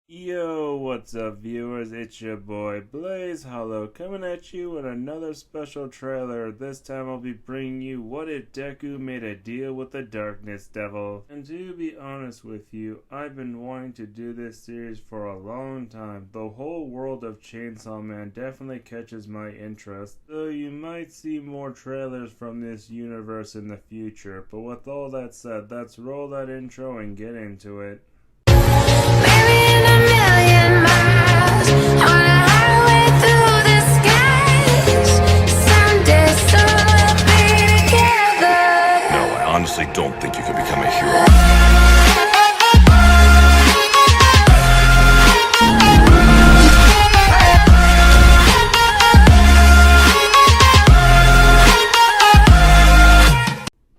Yo, what's up, viewers? It's your boy Blaze Hollow coming at you with another special trailer. This time I'll be bringing you What If Deku Made a Deal with the Darkness Devil. And to be honest with you, I've been wanting to do this series for a long time. The whole world of Chainsaw Man definitely catches my interest, so you might see more trailers from this universe in the future. But with all that said, let's roll that intro and get into it. I honestly don't think you can become a hero.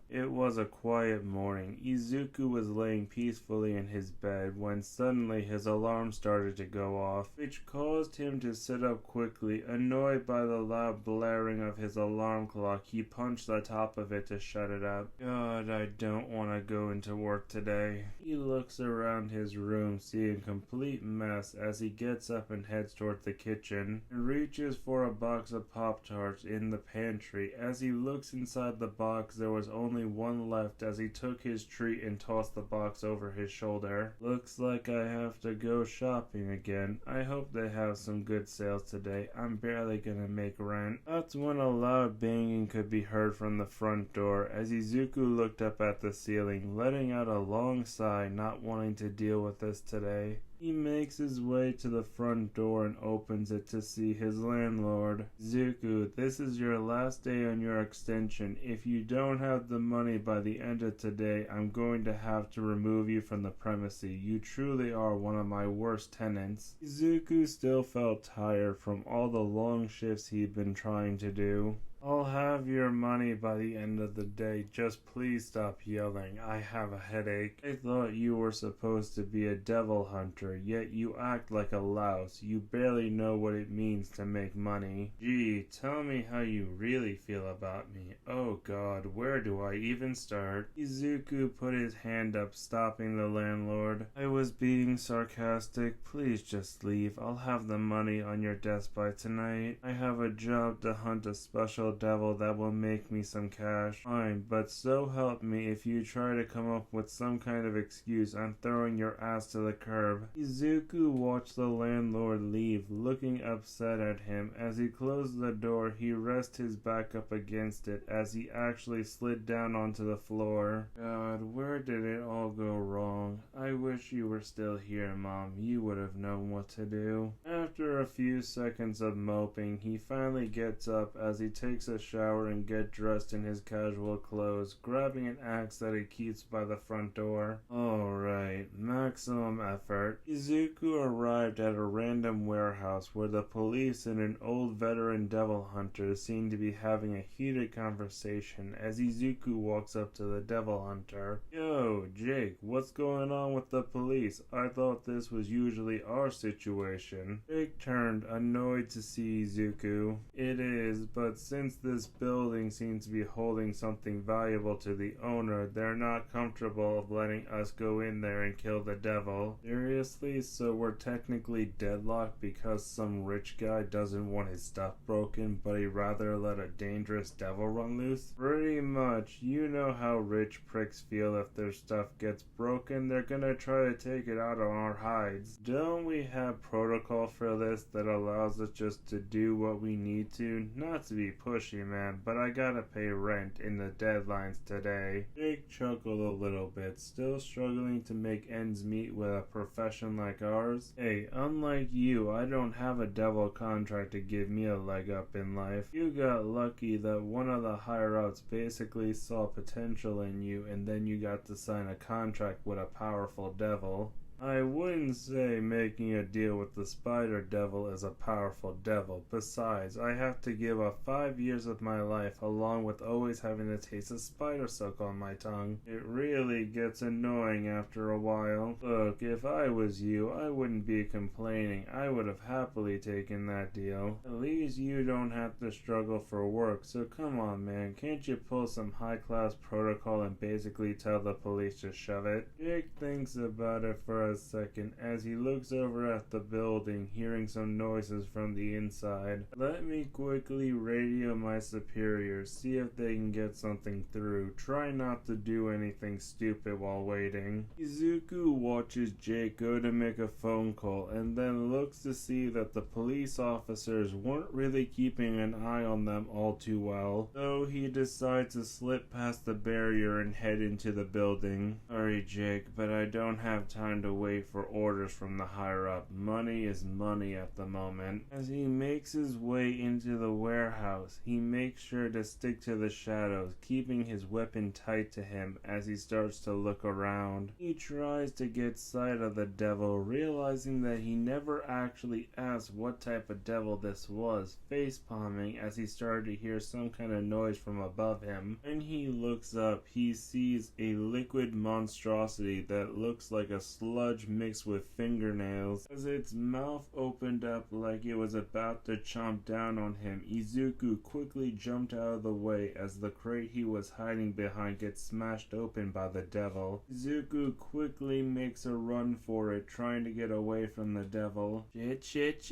It was a quiet morning. Izuku was laying peacefully in his bed when suddenly his alarm started to go off, which caused him to sit up quickly. Annoyed by the loud blaring of his alarm clock, he punched the top of it to shut it up. God, I don't want to go into work today. He looks around his room, seeing a complete mess as he gets up and heads toward the kitchen and reaches for a box of Pop-Tarts in the pantry. As he looks inside the box, there was only one left as he took his treat and tossed the box over his shoulder. Looks like I have to go shopping again. I hope they have some good sales today. I'm barely gonna make rent. That's when a loud banging could be heard from the front door as Izuku looked up at the ceiling, letting out a long sigh, not wanting to deal with this today. He makes his way to the front door and opens it to see his landlord. Zuku, this is your last day on your extension. If you don't have the money by the end of today, I'm going to have to remove you from the premises. You truly are one of my worst tenants. Zuku still felt tired from all the long shifts he'd been trying to do. I'll have your money by the end of the day. Just please stop yelling. I have a headache. I thought you were supposed to be a devil hunter, yet you act like a louse. You barely know what it means to make money. Gee, tell me how you really feel about me. Oh God, where do I even start? Izuku put his hand up, stopping the landlord. I was being sarcastic. Please just leave. I'll have the money on your desk by tonight. I have a job to hunt a special devil that will make me some cash. Fine, but so help me, if you try to come up with some kind of excuse, I'm throwing your ass to the curb. Izuku watched the landlord leave, looking upset at him. As he closed the door, he rested his back up against it as he actually slid down onto the floor. God, where did it all go wrong? I wish you were still here, Mom. You would have known what to do. After a few seconds of moping, he finally gets up as he takes a shower and gets dressed in his casual clothes, grabbing an axe that he keeps by the front door. Alright, maximum effort. Izuku arrived at a random warehouse where the police and an old veteran devil hunter seem to be having a heated conversation as Izuku walks up to the devil hunter. Yo, Jake, what's going on with the police? I thought this was usually our situation. Jake turned, annoyed to see Izuku. It is, but since this building seems to be holding something valuable to the owner, they're not comfortable of letting us go in there and kill the devil. Seriously? So we're technically deadlocked because some rich guy doesn't want his stuff broken, but he'd rather let a dangerous devil run loose? Pretty much. You know how rich pricks feel if their stuff gets broken. They're gonna try to take it out on our hides. Don't we have protocol for this that allows us just to do what we need to? Not to be pushy, man, but I gotta pay rent in the deadlines today. Jake chuckled a little bit, still struggling to make ends meet with a profession like ours. Hey, unlike you, I don't have a devil contract to give me a leg up in life. You got lucky that one of the higher-ups basically saw potential in you, and then you got to sign a contract with a powerful devil. I wouldn't say making a deal with the spider devil is a powerful devil. Besides, I have to give up 5 years of my life along with always having the taste of spider silk on my tongue. It really gets annoying after a while. Look, if I was you, I wouldn't be complaining. I would have happily taken that deal. At least you don't have to struggle for work, so come on, man. Can't you pull some high-class protocol and basically tell the police to shove it? Jake thinks about it for for a second as he looks over at the building, hearing some noises from the inside. Let me quickly radio my superiors, see if they can get something through. Try not to do anything stupid while waiting. Izuku watches Jake go to make a phone call and then looks to see that the police officers weren't really keeping an eye on them all too well, so he decides to slip past the barrier and head into the building. Sorry, Jake, but I don't have time to wait for orders from the higher up. Money is money at the moment. As he makes his way into the warehouse, he makes sure to stick to the shadows, keeping his weapon tight to him as he starts to look around. He tries to get sight of the devil, realizing that he never actually asked what type of devil this was, facepalming as he started to hear some kind of noise from above him. When he looks up, he sees a liquid monstrosity that looks like a sludge mixed with fingernails. As its mouth opened up like it was about to chomp down on him, Izuku quickly jumped out of the way as the crate he was hiding behind gets smashed open by the devil. Izuku quickly makes a run for it, trying to get away from the devil. Shit,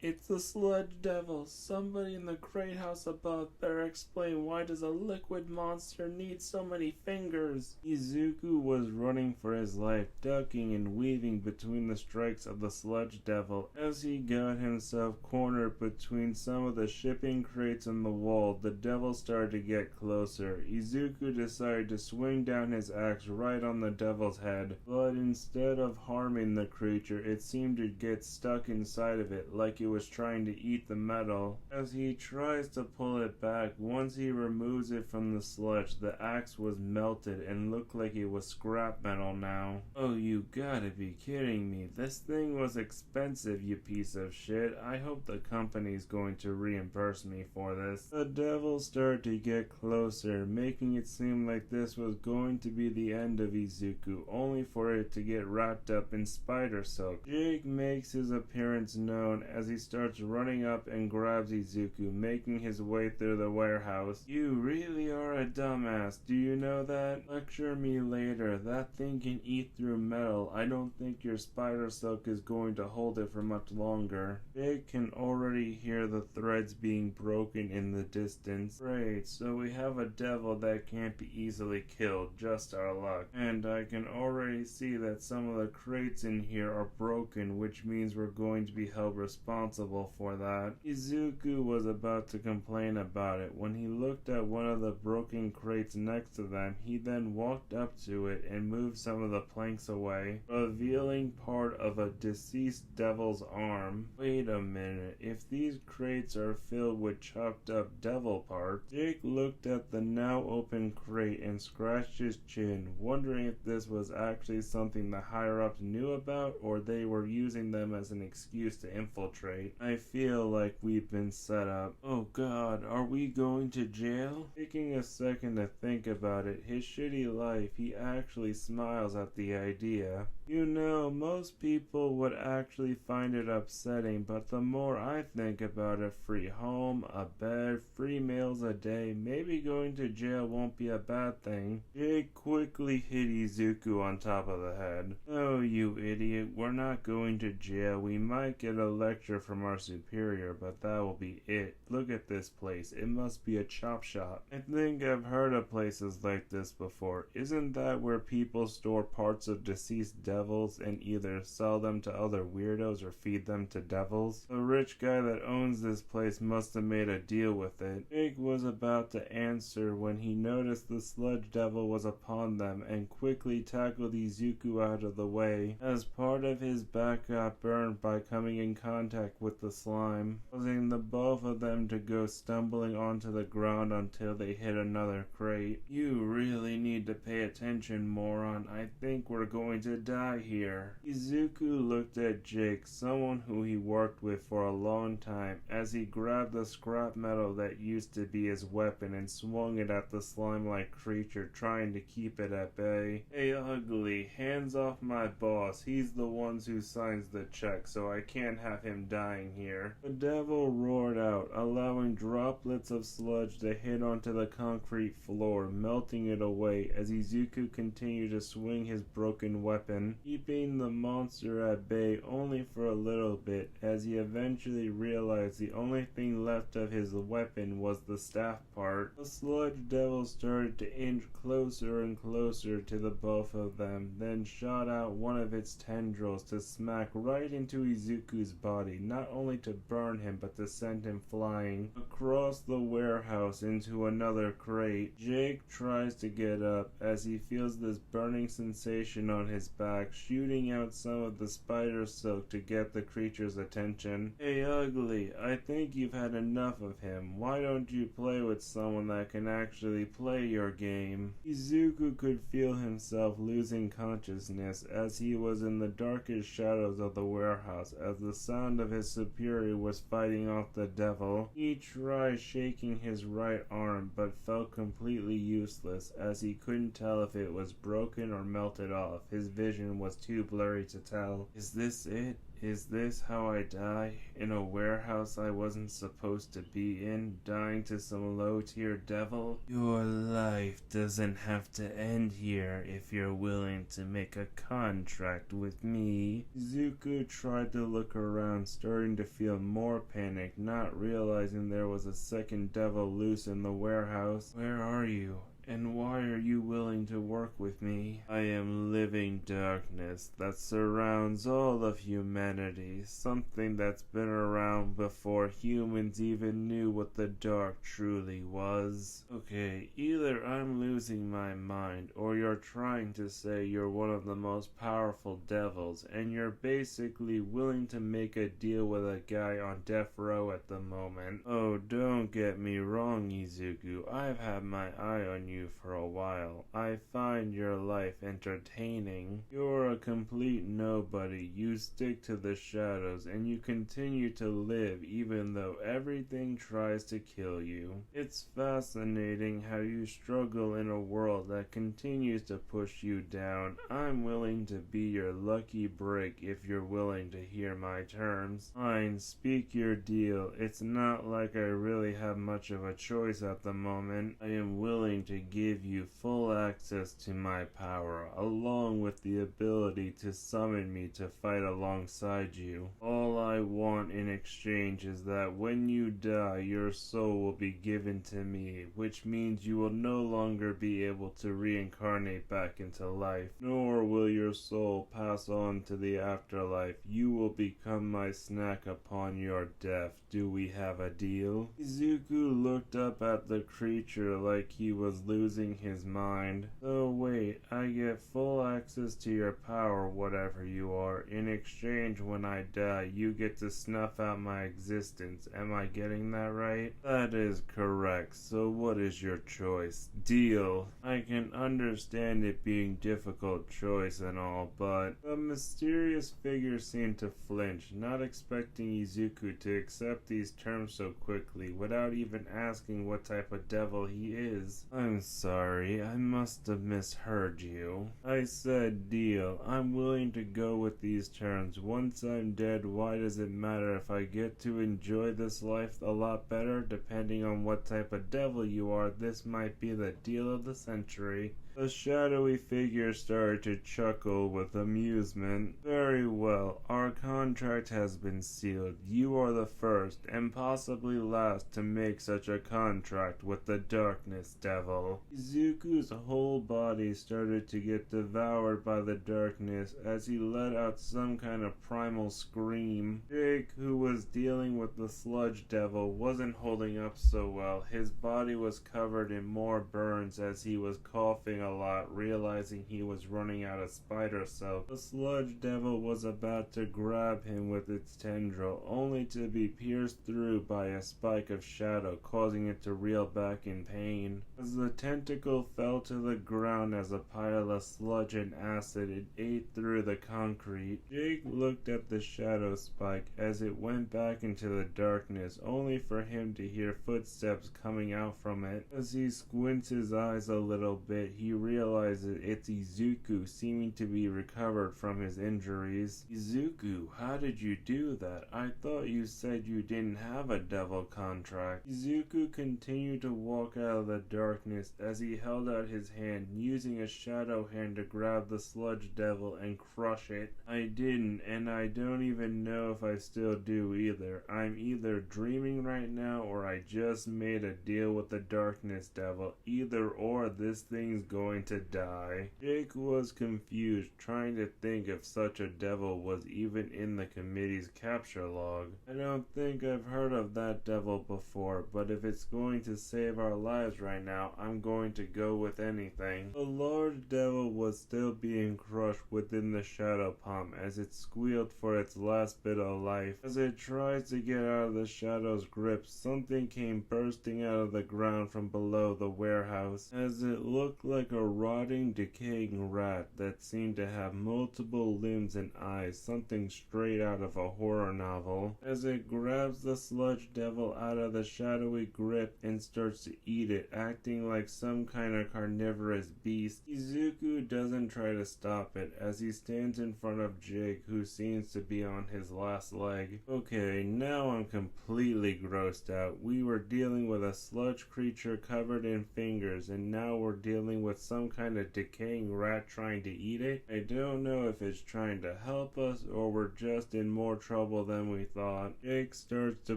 it's the sludge devil. Somebody in the crate house above better explain, why does a liquid monster need so many fingers? Izuku was running for his life, ducking and weaving between the strikes of the sludge devil. As he got himself cornered between some of the shipping crates and the wall, the devil started to get closer. Izuku decided to swing down his axe right on the devil's head, but instead of harming the creature, it seemed to get stuck inside of it like it was trying to eat the metal. As he tries to pull it back, once he removes it from the sludge, the axe was melted and looked like it was scrap metal now. Oh, you gotta be kidding me. This thing was expensive, you piece of shit. I hope the company's going to reimburse me for this. The devil started to get closer, making it seem like this was going to be the end of Izuku, only for it to get wrapped up in spider silk. Jake makes his appearance known as he starts running up and grabs Izuku, making his way through the warehouse. You really are a dumbass, do you know that? Lecture me later. That thing can eat through metal. I don't think your spider silk is going to hold it for much longer. Jake can already hear the threads being broken in the distance. Great, so we have a devil that can't be easily killed, just our luck. And I can already see that some of the crates in here are broken, which means we're going to be held responsible for that. Izuku was about to complain about it when he looked at one of the broken crates next to them. He then walked up to it and moved some of the planks away, revealing part of a deceased devil's arm. Wait a minute, if these crates are filled with chopped up devil parts? Jake looked at the now open crate and scratched his chin, wondering if this was actually something the higher-ups knew about or they were using them as an excuse to infiltrate. I feel like we've been set up. Oh god, are we going to jail? Taking a second to think about it, his shitty life, he actually smiles at the idea. You know, most people would actually find it upsetting, but the more I think about it, free home, a bed, free meals a day, maybe going to jail won't be a bad thing. Jake quickly hit Izuku on top of the head. Oh, you idiot, we're not going to jail. We might get a lecture from our superior, but that will be it. Look at this place. It must be a chop shop. I think I've heard of places like this before. Isn't that where people store parts of deceased devils and either sell them to other weirdos or feed them to devils? The rich guy that owns this place must have made a deal with it. Jake was about to answer when he noticed the sludge devil was upon them and quickly tackled Izuku out of the way, as part of his back got burned by coming in contact with the slime, causing the both of them to go stumbling onto the ground until they hit another crate. You really need to pay attention, moron. I think we're going to die here. Izuku looked at Jake, someone who he worked with for a long time, as he grabbed the scrap metal that used to be his weapon and swung it at the slime-like creature, trying to keep it at bay. Hey, ugly, hands off my boss. He's the one who signs the check, so I can't have him dying here. The devil roared out, allowing droplets of sludge to hit onto the concrete floor, melting it away as Izuku continued to swing his broken weapon. keeping the monster at bay only for a little bit, as he eventually realized the only thing left of his weapon was the staff part. The sludge devil started to inch closer and closer to the both of them, then shot out one of its tendrils to smack right into Izuku's body, not only to burn him but to send him flying across the warehouse into another crate. Jake tries to get up as he feels this burning sensation on his back, shooting out some of the spider silk to get the creature's attention. Hey Ugly, I think you've had enough of him. Why don't you play with someone that can actually play your game? Izuku could feel himself losing consciousness as he was in the darkest shadows of the warehouse as the sound of his superior was fighting off the devil. He tried shaking his right arm but felt completely useless as he couldn't tell if it was broken or melted off. His vision was too blurry to tell. Is this it? Is this how I die? In a warehouse I wasn't supposed to be in, dying to some low-tier devil? Your life doesn't have to end here if you're willing to make a contract with me. Izuku tried to look around, starting to feel more panic, not realizing there was a second devil loose in the warehouse. Where are you? And why are you willing to work with me? I am living darkness that surrounds all of humanity, something that's been around before humans even knew what the dark truly was. Okay, either I'm losing my mind, or you're trying to say you're one of the most powerful devils, and you're basically willing to make a deal with a guy on death row at the moment. Oh, don't get me wrong, Izuku. I've had my eye on you for a while. I find your life entertaining. You're a complete nobody. You stick to the shadows and you continue to live even though everything tries to kill you. It's fascinating how you struggle in a world that continues to push you down. I'm willing to be your lucky break if you're willing to hear my terms. Fine, speak your deal. It's not like I really have much of a choice at the moment. I am willing to give you full access to my power, along with the ability to summon me to fight alongside you. All I want in exchange is that when you die, your soul will be given to me, which means you will no longer be able to reincarnate back into life, nor will your soul pass on to the afterlife. You will become my snack upon your death. Do we have a deal? Izuku looked up at the creature like he was losing his mind. So wait, I get full access to your power, whatever you are. In exchange, when I die, you get to snuff out my existence. Am I getting that right? That is correct. So what is your choice? Deal. I can understand it being difficult choice and all, but the mysterious figure seemed to flinch, not expecting Izuku to accept these terms so quickly, without even asking what type of devil he is. I'm sorry, I must have misheard you. I said deal. I'm willing to go with these terms. Once I'm dead, why does it matter if I get to enjoy this life a lot better? Depending on what type of devil you are, this might be the deal of the century. The shadowy figure started to chuckle with amusement. Very well, our contract has been sealed. You are the first, and possibly last, to make such a contract with the darkness devil. Izuku's whole body started to get devoured by the darkness as he let out some kind of primal scream. Jake, who was dealing with the sludge devil, wasn't holding up so well. His body was covered in more burns as he was coughing a lot, realizing he was running out of spider silk. The sludge devil was about to grab him with its tendril, only to be pierced through by a spike of shadow, causing it to reel back in pain. As the tentacle fell to the ground as a pile of sludge and acid, it ate through the concrete. Jake looked at the shadow spike as it went back into the darkness, only for him to hear footsteps coming out from it. As he squints his eyes a little bit, he realizes it's Izuku, seeming to be recovered from his injuries. Izuku, how did you do that? I thought you said you didn't have a devil contract. Izuku continued to walk out of the darkness as he held out his hand, using a shadow hand to grab the sludge devil and crush it. I didn't, and I don't even know if I still do either. I'm either dreaming right now or I just made a deal with the darkness devil. Either or, this thing's going to die. Jake was confused, trying to think if such a devil was even in the committee's capture log. I don't think I've heard of that devil before, but if it's going to save our lives right now, I'm going to go with anything. The large devil was still being crushed within the shadow palm as it squealed for its last bit of life. As it tried to get out of the shadow's grip, something came bursting out of the ground from below the warehouse, as it looked like a rotting, decaying rat that seemed to have multiple limbs and eyes, something straight out of a horror novel. As it grabs the sludge devil out of the shadowy grip and starts to eat it, acting like some kind of carnivorous beast, Izuku doesn't try to stop it as he stands in front of Jake, who seems to be on his last leg. Okay, now I'm completely grossed out. We were dealing with a sludge creature covered in fingers, and now we're dealing with some kind of decaying rat trying to eat it. I don't know if it's trying to help us or we're just in more trouble than we thought. Jake starts to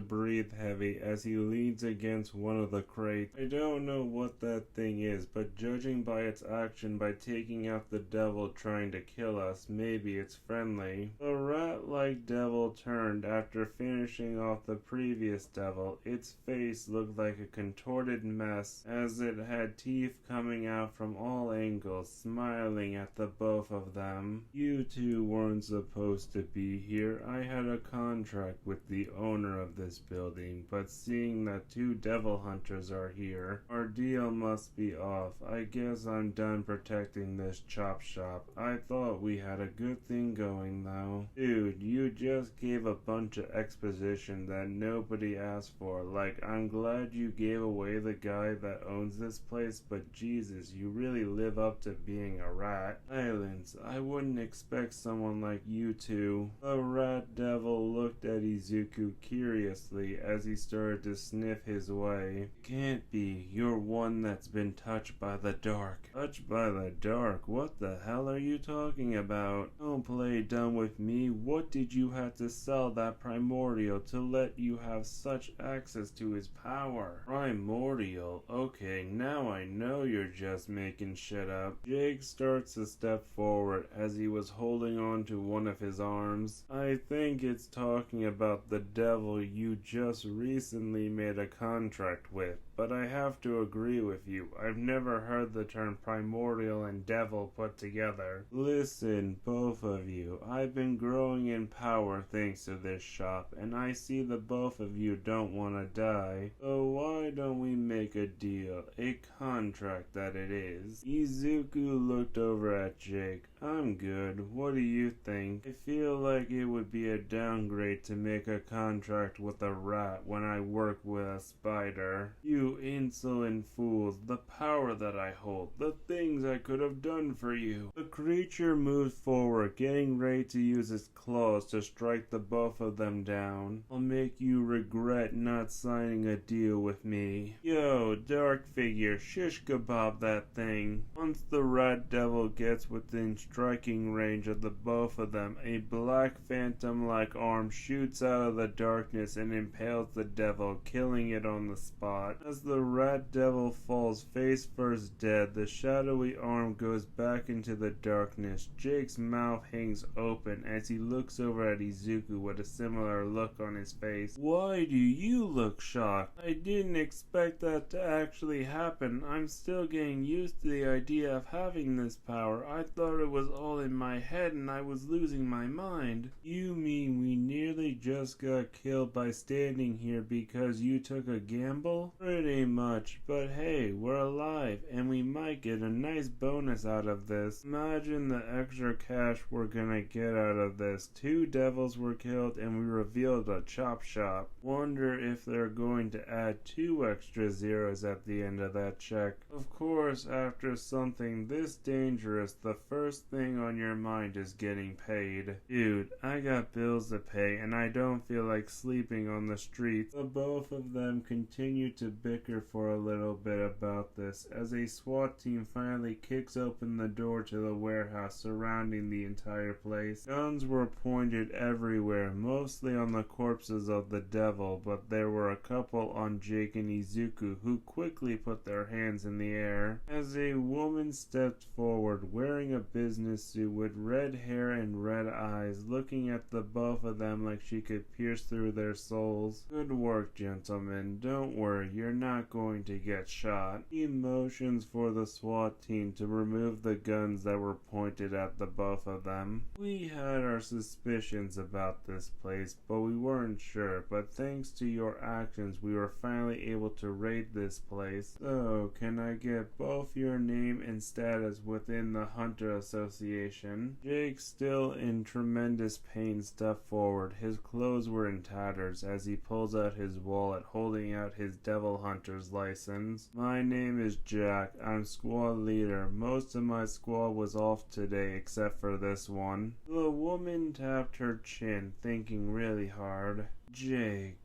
breathe heavy as he leans against one of the crates. I don't know what that thing is, but judging by its action by taking out the devil trying to kill us, maybe it's friendly. The rat-like devil turned after finishing off the previous devil. Its face looked like a contorted mess as it had teeth coming out from all angles, smiling at the both of them. You two weren't supposed to be here. I had a contract with the owner of this building, but seeing that two devil hunters are here, our deal must be off. I guess I'm done protecting this chop shop. I thought we had a good thing going though. Dude, you just gave a bunch of exposition that nobody asked for. Like, I'm glad you gave away the guy that owns this place, but Jesus, you really live up to being a rat. Silence. I wouldn't expect someone like you to. The rat devil looked at Izuku curiously as he started to sniff his way. Can't be. You're one that's been touched by the dark. Touched by the dark? What the hell are you talking about? Don't play dumb with me. What did you have to sell that primordial to let you have such access to his power? Primordial? Okay, now I know you're just making shit up. Jake starts to step forward as he was holding on to one of his arms. I think it's talking about the devil you just recently made a contract with, but I have to agree with you. I've never heard the term primordial and devil put together. Listen, both of you, I've been growing in power thanks to this shop, and I see the both of you don't want to die. So why don't we make a deal? A contract that it is. Izuku looked over at Jake. I'm good. What do you think? I feel like it would be a downgrade to make a contract with a rat when I work with a spider. You insolent fools, the power that I hold, the things I could have done for you. The creature moved forward, getting ready to use its claws to strike the both of them down. I'll make you regret not signing a deal with me. Yo, dark figure, shish kebab that thing. Once the rat devil gets within striking range of the both of them, a black phantom-like arm shoots out of the darkness and impales the devil, killing it on the spot. As the rat devil falls face first dead, the shadowy arm goes back into the darkness. Jake's mouth hangs open as he looks over at Izuku with a similar look on his face. Why do you look shocked? I didn't expect that to actually happen. I'm still getting used to the idea of having this power. I thought it was all in my head and I was losing my mind. You mean we nearly really just got killed by standing here because you took a gamble? Pretty much, but hey, we're alive, and we might get a nice bonus out of this. Imagine the extra cash we're gonna get out of this. 2 devils were killed, and we revealed a chop shop. Wonder if they're going to add 2 extra zeros at the end of that check. Of course, after something this dangerous, the first thing on your mind is getting paid. Dude, I got bills to pay, and I don't feel like sleeping on the streets. The both of them continue to bicker for a little bit about this, as a SWAT team finally kicks open the door to the warehouse surrounding the entire place. Guns were pointed everywhere, mostly on the corpses of the devil, but there were a couple on Jake and Izuku who quickly put their hands in the air. As a woman stepped forward, wearing a business suit with red hair and red eyes, looking at the both of them like she could pierce through their souls. Good work, gentlemen. Don't worry, you're not going to get shot. He motions for the SWAT team to remove the guns that were pointed at the both of them. We had our suspicions about this place, but we weren't sure. But thanks to your actions, we were finally able to raid this place. So, can I get both your name and status within the Hunter Association? Jake, still in tremendous pain, stepped forward. His clothes were in tatters as he pulls out his wallet, holding out his Devil Hunter's license. My name is Jack. I'm squad leader. Most of my squad was off today except for this one. The woman tapped her chin, thinking really hard. Jake,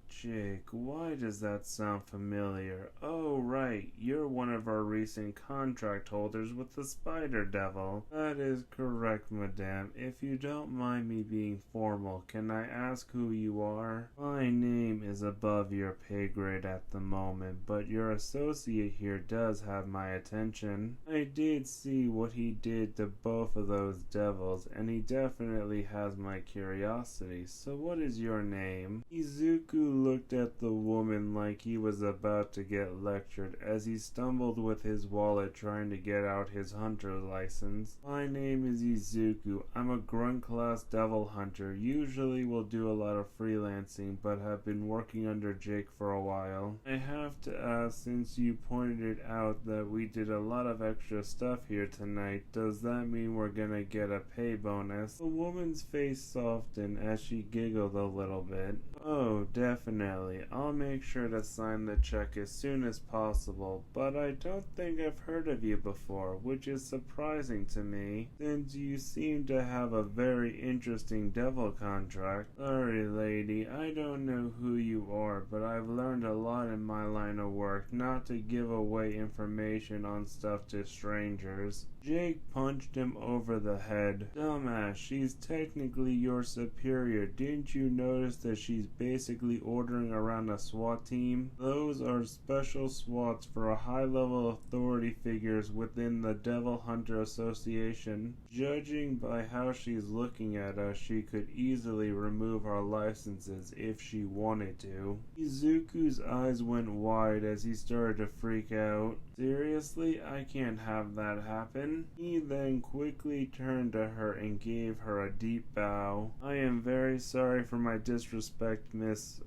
why does that sound familiar? Oh, right, you're one of our recent contract holders with the Spider Devil. That is correct, madame. If you don't mind me being formal, can I ask who you are? My name is above your pay grade at the moment, but your associate here does have my attention. I did see what he did to both of those devils, and he definitely has my curiosity. So what is your name? Izuku looked at the woman like he was about to get lectured as he stumbled with his wallet trying to get out his hunter license. My name is Izuku. I'm a grunt class devil hunter. Usually will do a lot of freelancing, but have been working under Jake for a while. I have to ask, since you pointed out that we did a lot of extra stuff here tonight, does that mean we're gonna get a pay bonus? The woman's face softened as she giggled a little bit. Oh, definitely. I'll make sure to sign the check as soon as possible, but I don't think I've heard of you before, which is surprising to me, since you seem to have a very interesting devil contract. Sorry, lady, I don't know who you are, but I've learned a lot in my line of work not to give away information on stuff to strangers. Jake punched him over the head. Dumbass, she's technically your superior. Didn't you notice that she's basically ordering around a SWAT team? Those are special SWATs for a high-level authority figures within the Devil Hunter Association. Judging by how she's looking at us, she could easily remove our licenses if she wanted to. Izuku's eyes went wide as he started to freak out. Seriously? I can't have that happen. He then quickly turned to her and gave her a deep bow. I am very sorry for my disrespect, miss.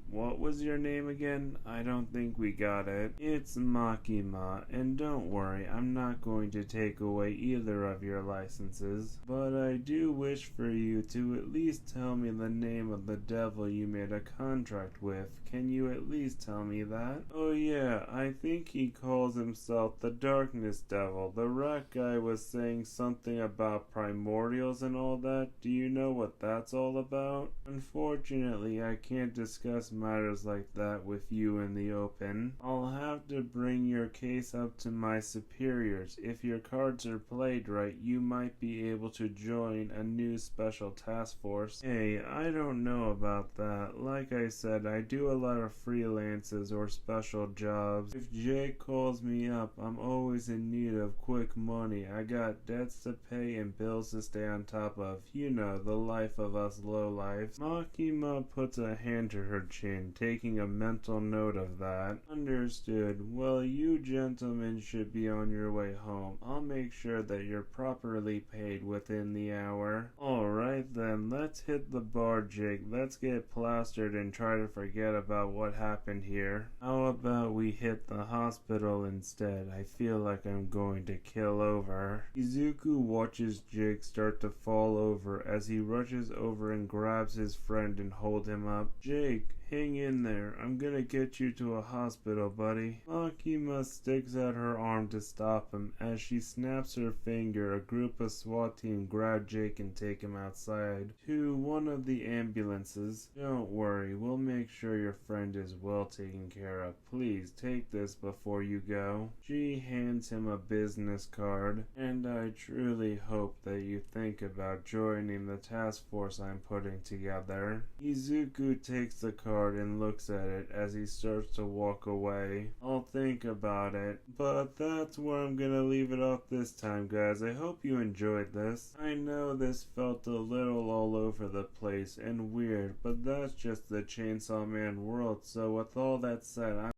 What was your name again? I don't think we got it. It's Makima, and don't worry, I'm not going to take away either of your licenses. But I do wish for you to at least tell me the name of the devil you made a contract with. Can you at least tell me that? Oh yeah, I think he calls himself the Darkness Devil. The rat guy was saying something about primordials and all that. Do you know what that's all about? Unfortunately, I can't discuss matters like that with you in the open. I'll have to bring your case up to my superiors. If your cards are played right, you might be able to join a new special task force. Hey, I don't know about that. Like I said, I do a lot of freelances or special jobs. If Jake calls me up, I'm always in need of quick money. I got debts to pay and bills to stay on top of. You know, the life of us lowlifes. Makima puts a hand to her chin, taking a mental note of that. Understood. Well, you gentlemen should be on your way home. I'll make sure that you're properly paid within the hour. Alright then, let's hit the bar, Jake. Let's get plastered and try to forget about what happened here. How about we hit the hospital instead? I feel like I'm going to kill over. Izuku watches Jake start to fall over as he rushes over and grabs his friend and holds him up. Jake, hang in there. I'm gonna get you to a hospital, buddy. Makima sticks out her arm to stop him. As she snaps her finger, a group of SWAT team grab Jake and take him outside to one of the ambulances. Don't worry, we'll make sure your friend is well taken care of. Please take this before you go. She hands him a business card, and I truly hope that you think about joining the task force I'm putting together. Izuku takes the card and looks at it as he starts to walk away. I'll think about it, but that's where I'm gonna leave it off this time, guys. I hope you enjoyed this. I know this felt a little all over the place and weird, but that's just the Chainsaw Man world. So with all that said,